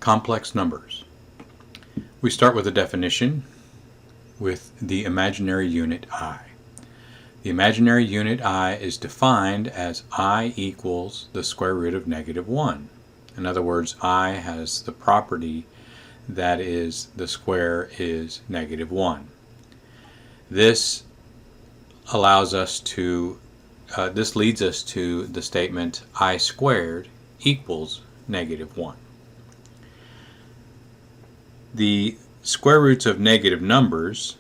Complex numbers. We start with a definition with the imaginary unit I. The imaginary unit I is defined as I equals the square root of -1. In other words, I has the property that is the square is -1. This allows us to, this leads us to the statement I squared equals -1. The square roots of negative numbers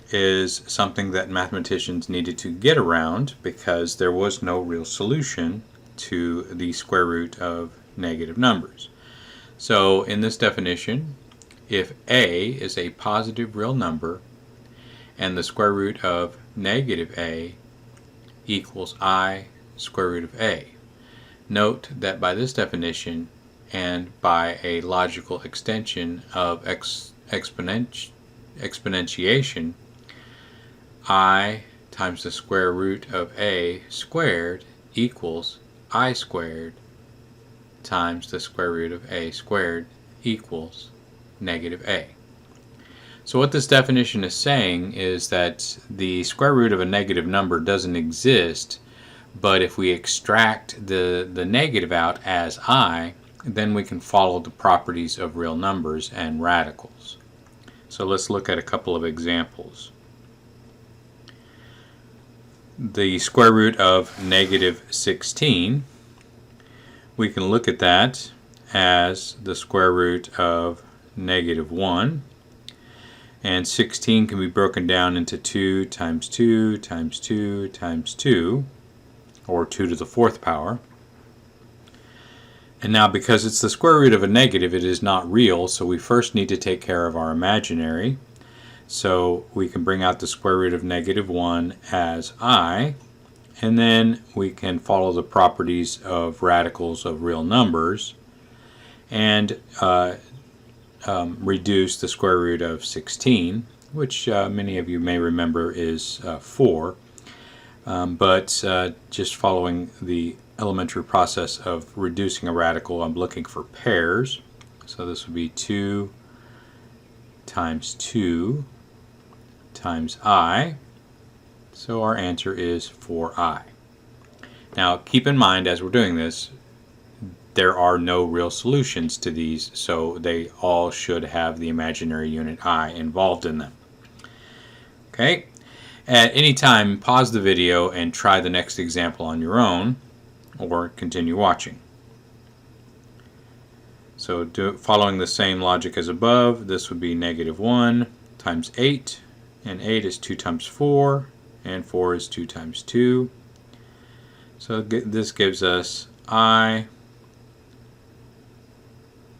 is something that mathematicians needed to get around because there was no real solution to the square root of negative numbers. So in this definition, if a is a positive real number and the square root of -a equals I square root of a. Note that by this definition and by a logical extension of exponentiation, I times the square root of a squared equals I squared times the square root of a squared equals -a. So what this definition is saying is that the square root of a negative number doesn't exist, but if we extract the negative out as I, then we can follow the properties of real numbers and radicals. So let's look at a couple of examples. The square root of -16, we can look at that as the square root of -1, and 16 can be broken down into 2 times 2 times 2 times 2, or 2 to the 4th power. And now because it's the square root of a negative, it is not real, so we first need to take care of our imaginary. So we can bring out the square root of -1 as I, and then we can follow the properties of radicals of real numbers and reduce the square root of 16, which many of you may remember is 4. But just following the elementary process of reducing a radical, I'm looking for pairs. So this would be 2 times 2 times I. So our answer is 4I. Now keep in mind as we're doing this, there are no real solutions to these, so they all should have the imaginary unit I involved in them. Okay? At any time, pause the video and try the next example on your own, or continue watching. So following the same logic as above, this would be -1 times 8, and 8 is 2 times 4, and 4 is 2 times 2. So this gives us I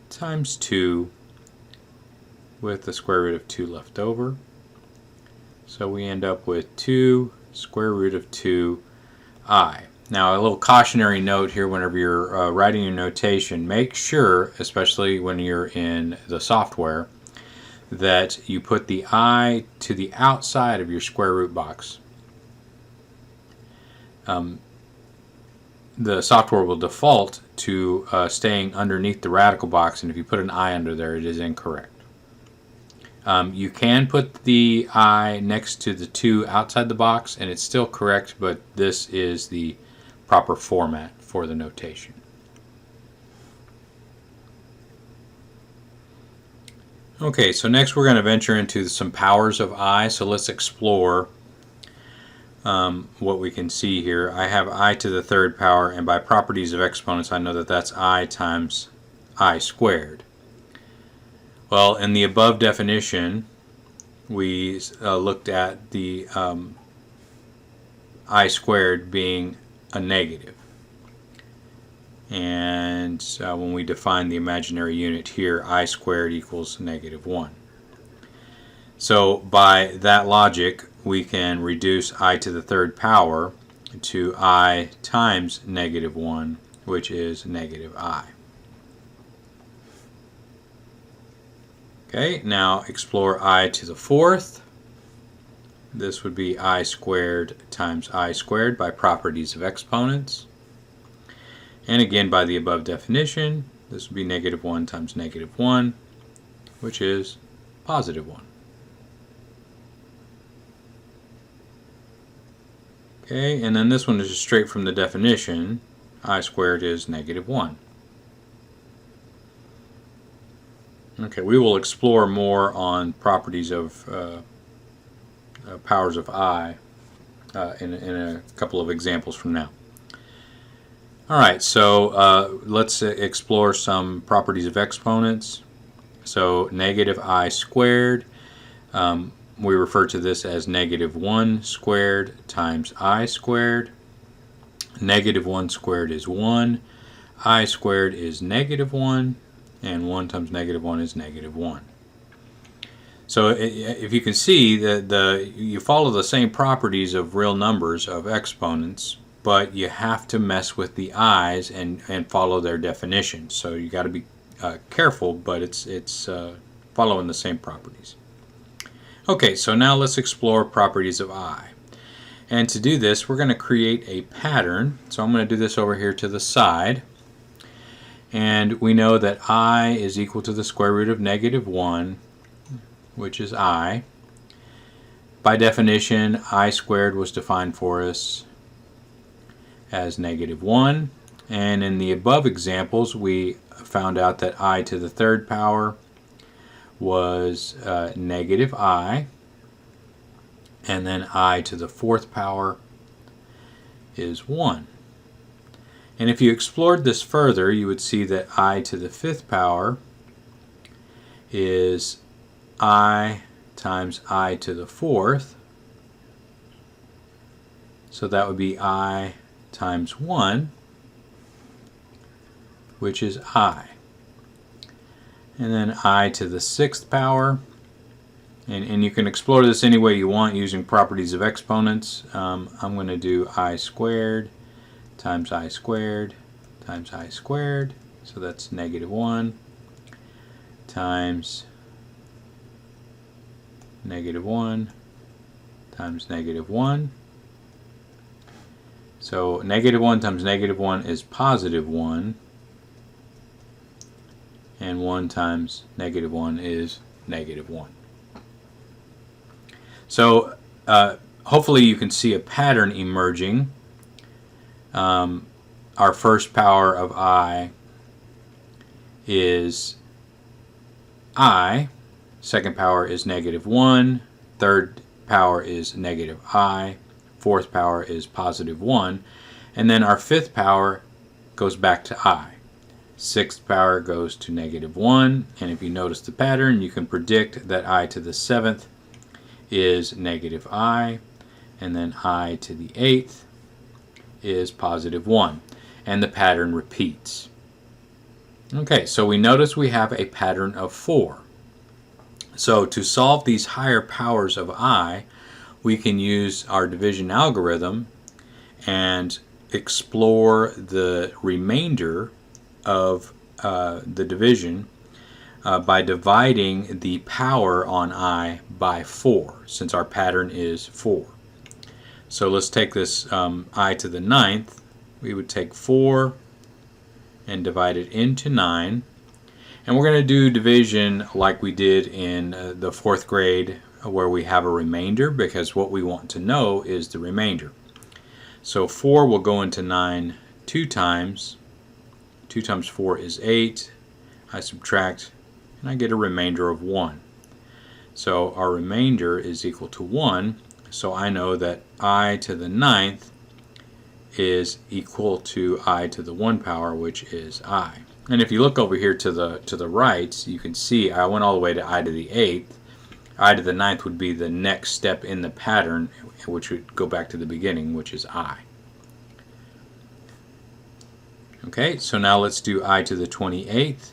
times 2 with the square root of 2 left over. So we end up with 2 square root of 2I. Now a little cautionary note here whenever you're writing your notation, make sure, especially when you're in the software, that you put the I to the outside of your square root box. The software will default to staying underneath the radical box, and if you put an I under there, it is incorrect. You can put the I next to the 2 outside the box, and it's still correct, but this is the proper format for the notation. Okay, so next we're going to venture into some powers of I, so let's explore what we can see here. I have I to the 3rd power, and by properties of exponents I know that that's I times I squared. Well, in the above definition we looked at the I squared being a negative, and when we define the imaginary unit here, I squared equals -1. So by that logic we can reduce I to the 3rd power to I times -1, which is -I. Okay, now explore I to the 4th. This would be I squared times I squared by properties of exponents. And again, by the above definition, This would be negative 1 times negative 1, which is positive 1. Okay, and then this one is just straight from the definition. I squared is negative 1. Okay, we will explore more on properties of powers of I in a couple of examples from now. Alright, so let's explore some properties of exponents. So negative I squared, we refer to this as negative 1 squared times I squared. Negative 1 squared is 1, I squared is negative 1, and 1 times negative 1 is negative 1. So if you can see, you follow the same properties of real numbers, of exponents, but you have to mess with the i's and follow their definitions. So you got to be careful, but it's following the same properties. Okay, so now let's explore properties of I. And to do this, we're going to create a pattern. So I'm going to do this over here to the side. And we know that I is equal to the square root of negative 1, which is I. By definition, I squared was defined for us as negative 1. And in the above examples, we found out that I to the third power was negative I. And then I to the fourth power is 1. And if you explored this further, you would see that I to the fifth power is I times I to the fourth. So that would be I times 1, which is I. And then I to the sixth power. And you can explore this any way you want using properties of exponents. I'm going to do I squared times I squared times I squared. So that's negative 1 times negative 1 times negative 1. So negative 1 times negative 1 is positive 1. And 1 times negative 1 is negative 1. So hopefully you can see a pattern emerging. Our first power of I is I. Second power is negative 1. Third power is negative I. Fourth power is positive 1. And then our fifth power goes back to I. Sixth power goes to negative 1. And if you notice the pattern, you can predict that I to the seventh is negative I. And then I to the eighth is positive 1. And the pattern repeats. Okay, so we notice we have a pattern of 4. So to solve these higher powers of I, we can use our division algorithm and explore the remainder of the division by dividing the power on I by 4, since our pattern is 4. So let's take this I to the ninth. We would take 4 and divide it into 9. And we're going to do division like we did in the 4th grade, where we have a remainder, because what we want to know is the remainder. So 4 will go into 9 2 times. 2 times 4 is 8. I subtract, and I get a remainder of 1. So our remainder is equal to 1. So I know that I to the ninth is equal to I to the 1 power, which is I. And if you look over here to the right, you can see I went all the way to I to the 8th. I to the ninth would be the next step in the pattern, which would go back to the beginning, which is I. Okay, so now let's do I to the 28th.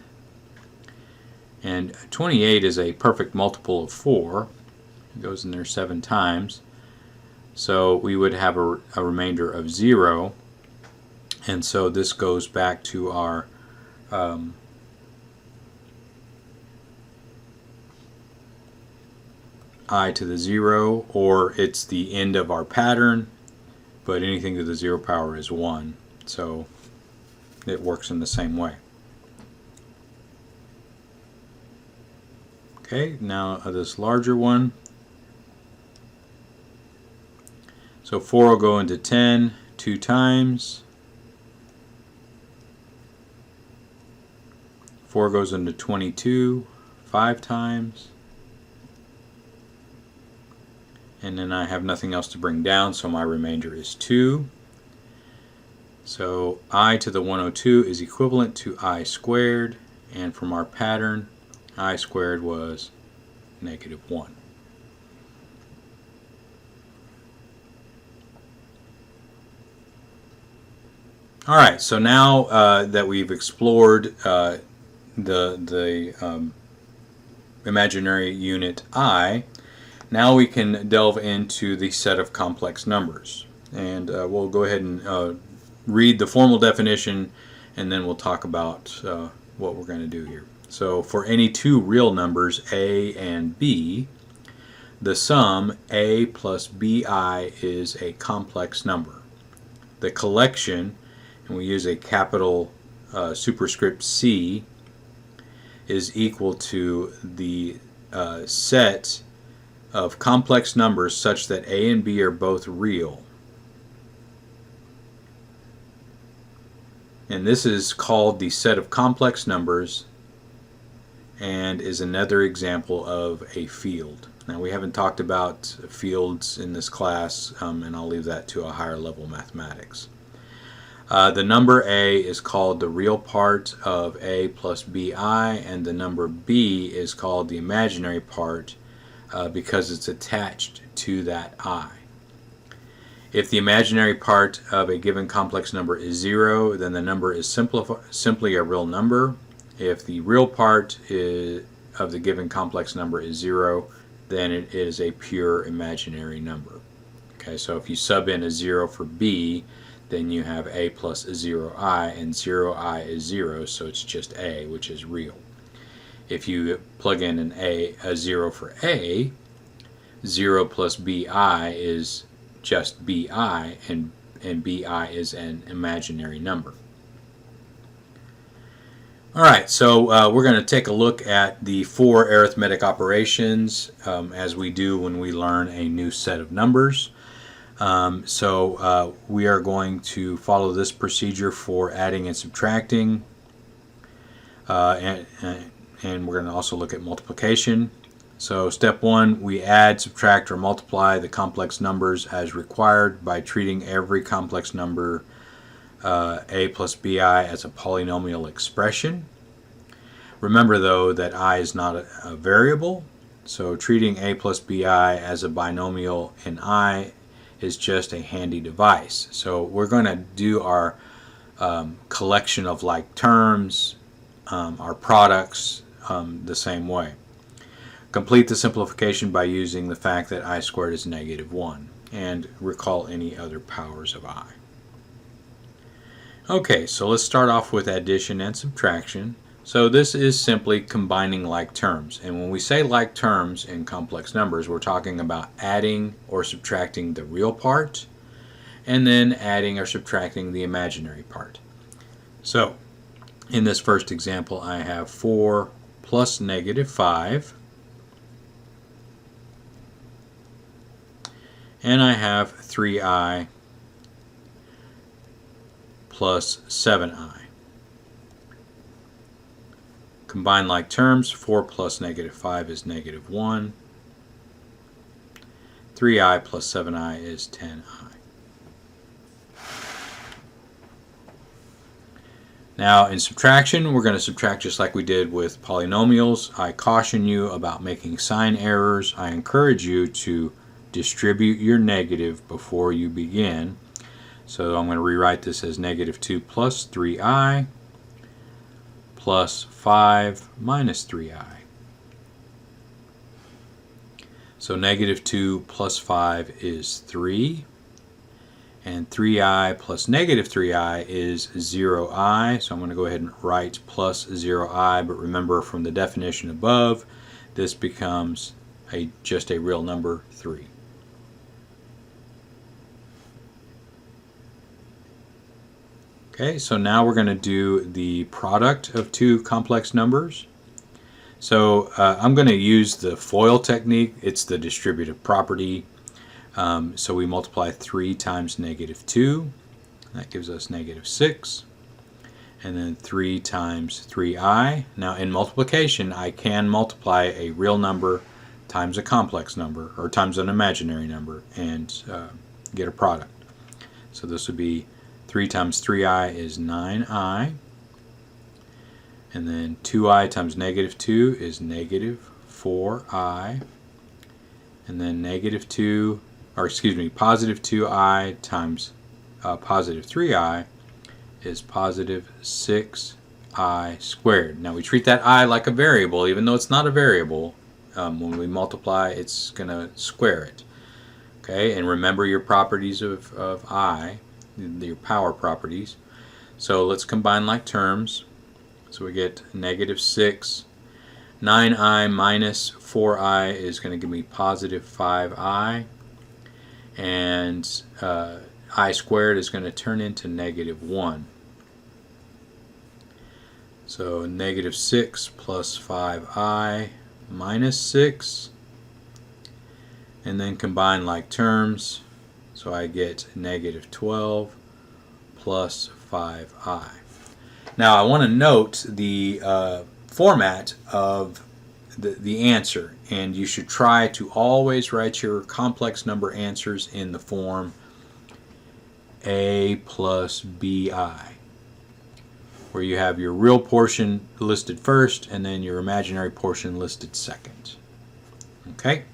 And 28 is a perfect multiple of 4. It goes in there 7 times. So we would have a remainder of 0. And so this goes back to our I to the 0, or it's the end of our pattern, but anything to the 0 power is 1. So it works in the same way. Okay, now this larger one. So 4 will go into 10 2 times. 4 goes into 22 5 times. And then I have nothing else to bring down, so my remainder is 2. So I to the 102 is equivalent to I squared, and from our pattern, I squared was -1. Alright, so now that we've explored the imaginary unit I, now we can delve into the set of complex numbers. And we'll go ahead and read the formal definition, and then we'll talk about what we're going to do here. So for any two real numbers, a and b, the sum a plus bi is a complex number. The collection, and we use a capital superscript C, is equal to the set of complex numbers such that a and b are both real. And this is called the set of complex numbers and is another example of a field. Now, we haven't talked about fields in this class, and I'll leave that to a higher level mathematics. The number a is called the real part of a plus bi, and the number b is called the imaginary part because it's attached to that I. If the imaginary part of a given complex number is 0, then the number is simply a real number. If the real part of the given complex number is 0, then it is a pure imaginary number. Okay, so if you sub in a 0 for b, then you have a plus 0i, and 0i is 0, so it's just a, which is real. If you plug in a 0 for a, 0 plus bi is just bi, and bi is an imaginary number. Alright, so we're going to take a look at the 4 arithmetic operations as we do when we learn a new set of numbers. So we are going to follow this procedure for adding and subtracting, and we're going to also look at multiplication. So step 1, we add, subtract, or multiply the complex numbers as required by treating every complex number a plus bi as a polynomial expression. Remember though that I is not a variable, so treating a plus bi as a binomial in I is just a handy device. So we're going to do our collection of like terms, our products, the same way. Complete the simplification by using the fact that I squared is -1, and recall any other powers of I. Okay, so let's start off with addition and subtraction. So this is simply combining like terms, and when we say like terms in complex numbers, we're talking about adding or subtracting the real part, and then adding or subtracting the imaginary part. So in this first example, I have 4 plus -5, and I have 3i plus 7i. Combine like terms, 4 plus -5 is -1. 3i plus 7i is 10i. Now in subtraction, we're going to subtract just like we did with polynomials. I caution you about making sign errors. I encourage you to distribute your negative before you begin. So I'm going to rewrite this as -2 plus 3i plus 5 minus 3i. So -2 plus 5 is 3, and 3i plus -3i is 0i. So I'm going to go ahead and write plus 0i, but remember from the definition above, this becomes just a real number, 3. Okay, so now we're going to do the product of two complex numbers. So I'm going to use the FOIL technique. It's the distributive property. So we multiply 3 times negative 2. That gives us negative 6. And then 3 times 3i. Now in multiplication, I can multiply a real number times a complex number, or times an imaginary number, and get a product. So this would be 3 times 3i is 9i. And then 2i times negative 2 is negative 4i. And then positive 2i times positive 3i is positive 6i squared. Now we treat that I like a variable, even though it's not a variable. When we multiply, it's going to square it. Okay, and remember your properties of I, your power properties. So let's combine like terms. So we get negative 6. 9i minus 4i is going to give me positive 5i. And I squared is going to turn into negative 1. So negative 6 plus 5i minus 6. And then combine like terms. So I get negative 12 plus 5i. Now I want to note the format of the answer, and you should try to always write your complex number answers in the form a plus bi, where you have your real portion listed first and then your imaginary portion listed second. Okay?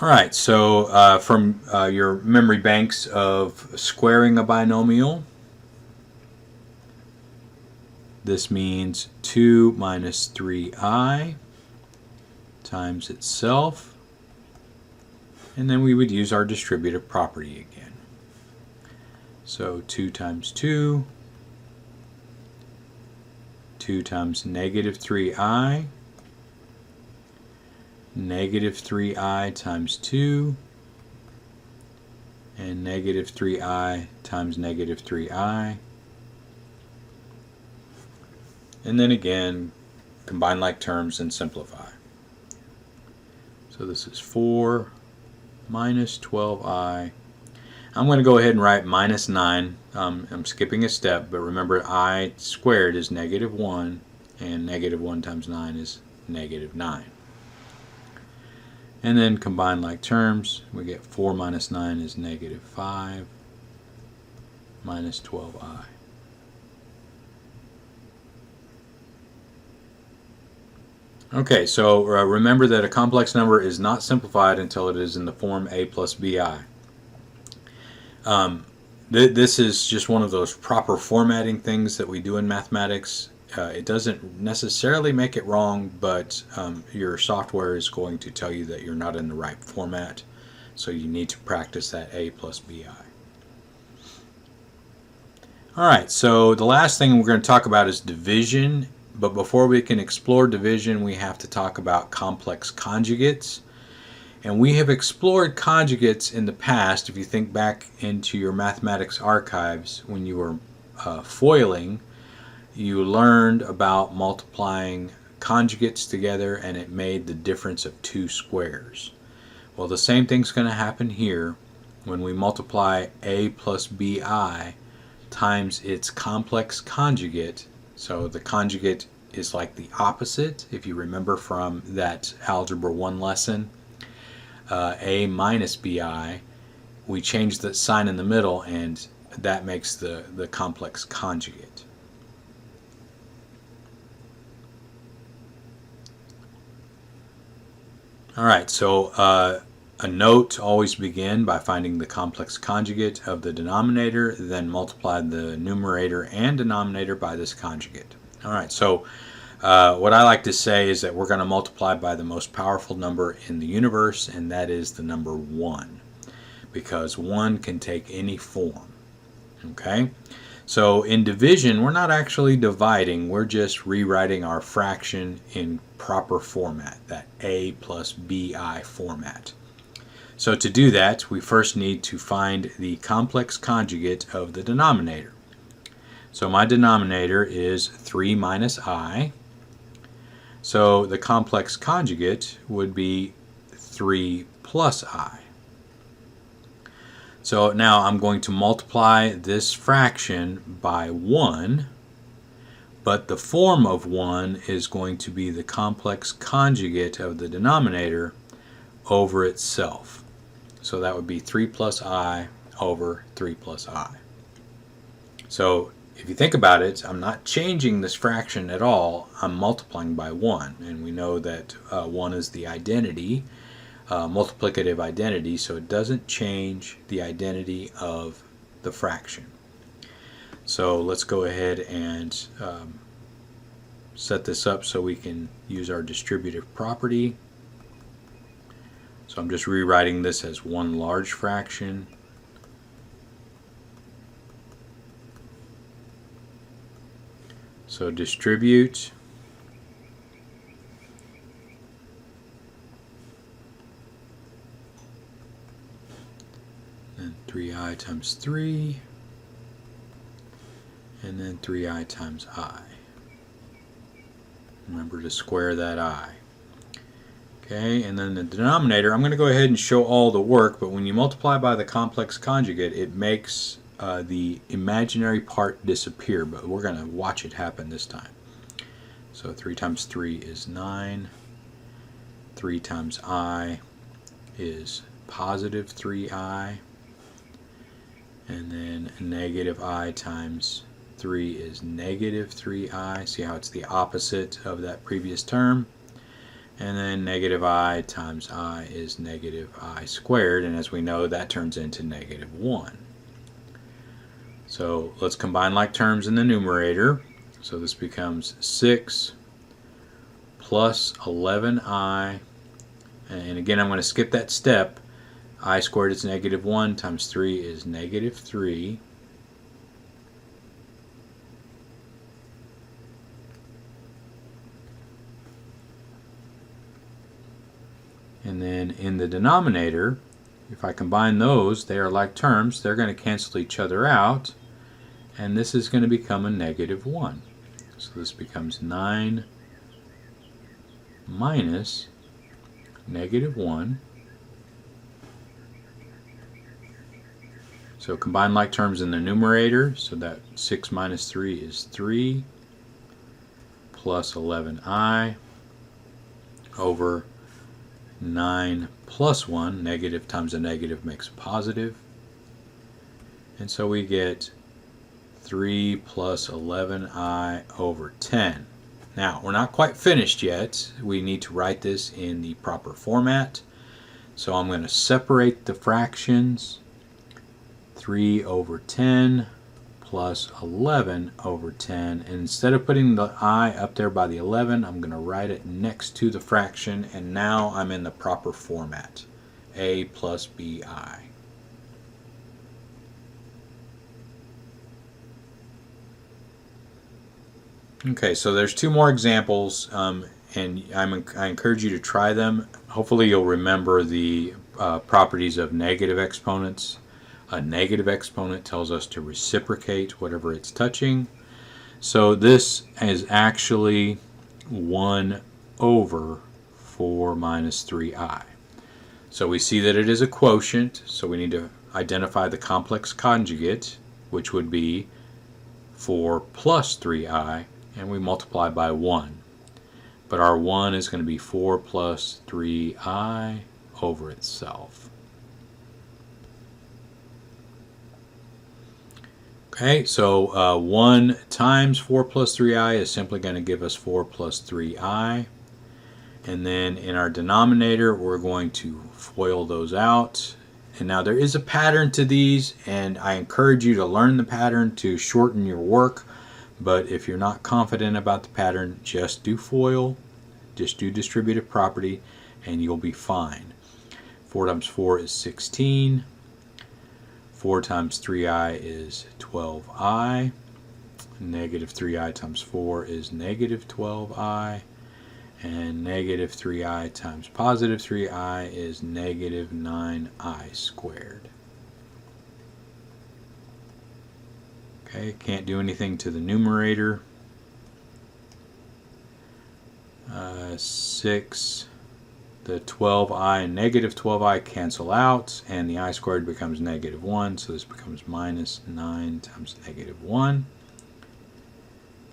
Alright, so from your memory banks of squaring a binomial, this means 2 minus 3i times itself, and then we would use our distributive property again. So 2 times 2, 2 times negative 3i, negative 3i times 2, and negative 3i times negative 3i. And then again, combine like terms and simplify. So this is 4 minus 12i. I'm going to go ahead and write minus 9. I'm skipping a step, but remember I squared is negative 1, and negative 1 times 9 is negative 9. And then combine like terms, we get 4 minus 9 is negative 5 minus 12i. Okay, so remember that a complex number is not simplified until it is in the form a plus bi. This is just one of those proper formatting things that we do in mathematics. It doesn't necessarily make it wrong, but your software is going to tell you that you're not in the right format, so you need to practice that a plus bi. Alright, so the last thing we're going to talk about is division. But before we can explore division, we have to talk about complex conjugates. And we have explored conjugates in the past. If you think back into your mathematics archives, when you were foiling, you learned about multiplying conjugates together, and it made the difference of 2 squares. Well, the same thing's going to happen here when we multiply a plus bi times its complex conjugate. So the conjugate is like the opposite, if you remember from that Algebra 1 lesson. A minus bi, we change the sign in the middle, and that makes the complex conjugate. Alright, so a note, always begin by finding the complex conjugate of the denominator, then multiply the numerator and denominator by this conjugate. Alright, so what I like to say is that we're going to multiply by the most powerful number in the universe, and that is the number 1, because 1 can take any form. Okay? So in division, we're not actually dividing, we're just rewriting our fraction in proper format, that a plus bi format. So to do that, we first need to find the complex conjugate of the denominator. So my denominator is 3 minus I. So the complex conjugate would be 3 plus I. So now I'm going to multiply this fraction by 1, but the form of 1 is going to be the complex conjugate of the denominator over itself. So that would be 3 plus I over 3 plus I. So if you think about it, I'm not changing this fraction at all. I'm multiplying by 1. And we know that 1 is the identity, multiplicative identity, so it doesn't change the identity of the fraction. So let's go ahead and set this up so we can use our distributive property. So I'm just rewriting this as one large fraction. So distribute. And 3i times 3. And then 3i times I. Remember to square that I. Okay, and then the denominator, I'm going to go ahead and show all the work, but when you multiply by the complex conjugate, it makes the imaginary part disappear, but we're going to watch it happen this time. So 3 times 3 is 9. 3 times I is positive 3i. And then negative I times 3 is negative 3i. See how it's the opposite of that previous term? And then negative I times I is negative I squared, and as we know, that turns into negative 1. So let's combine like terms in the numerator. So this becomes 6 plus 11i, and again I'm going to skip that step. I squared is negative 1 times 3 is negative 3. And then in the denominator, if I combine those, they are like terms. They're going to cancel each other out. And this is going to become a negative 1. So this becomes 9 minus negative 1. So combine like terms in the numerator. So that 6 minus 3 is 3 plus 11i over 9 plus 1. Negative times a negative makes a positive. And so we get 3 plus 11i over 10. Now, we're not quite finished yet. We need to write this in the proper format. So I'm going to separate the fractions. 3 over 10 plus 11 over 10. And instead of putting the I up there by the 11, I'm going to write it next to the fraction, and now I'm in the proper format. A plus BI. Okay, so there's two more examples, and I encourage you to try them. Hopefully you'll remember the properties of negative exponents. A negative exponent tells us to reciprocate whatever it's touching. So this is actually 1 over 4 minus 3i. So we see that it is a quotient, so we need to identify the complex conjugate, which would be 4 plus 3i, and we multiply by 1. But our 1 is going to be 4 plus 3i over itself. Okay, so 1 times 4 plus 3i is simply going to give us 4 plus 3i. And then in our denominator, we're going to FOIL those out. And now there is a pattern to these, and I encourage you to learn the pattern to shorten your work. But if you're not confident about the pattern, just do FOIL, just do distributive property, and you'll be fine. 4 times 4 is 16. 4 times 3i is 12i. Negative 3i times 4 is negative 12i. And negative 3i times positive 3i is negative 9i squared. Okay, can't do anything to the numerator. 6, the 12i and negative 12i cancel out, and the I squared becomes negative 1, so this becomes minus 9 times negative 1.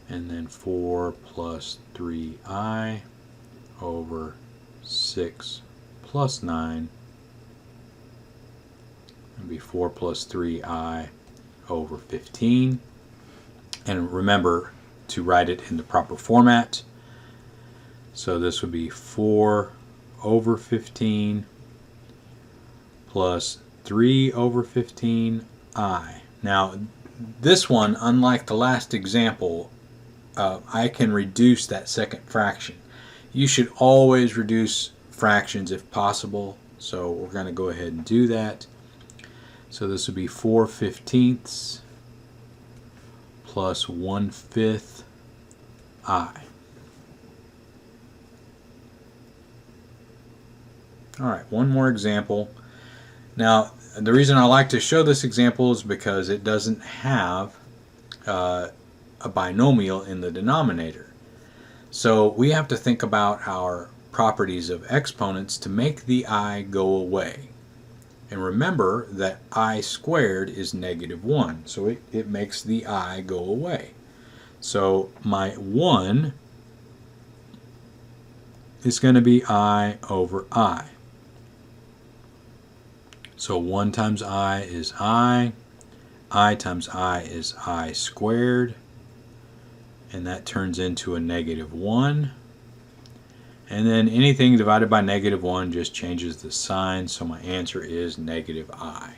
And then 4 plus 3i over 6 plus 9 would be 4 plus 3i over 15. And remember to write it in the proper format. So this would be 4 over 15 plus 3 over 15i. Now this one, unlike the last example, I can reduce that second fraction. You should always reduce fractions if possible, so we're going to go ahead and do that. So this would be 4/15 plus 1/5 I. Alright, one more example. Now, the reason I like to show this example is because it doesn't have a binomial in the denominator. So we have to think about our properties of exponents to make the I go away. And remember that I squared is negative 1, so it makes the I go away. So my 1 is going to be I over I. So 1 times I is I times I is I squared, and that turns into a negative 1. And then anything divided by negative 1 just changes the sign, so my answer is negative I.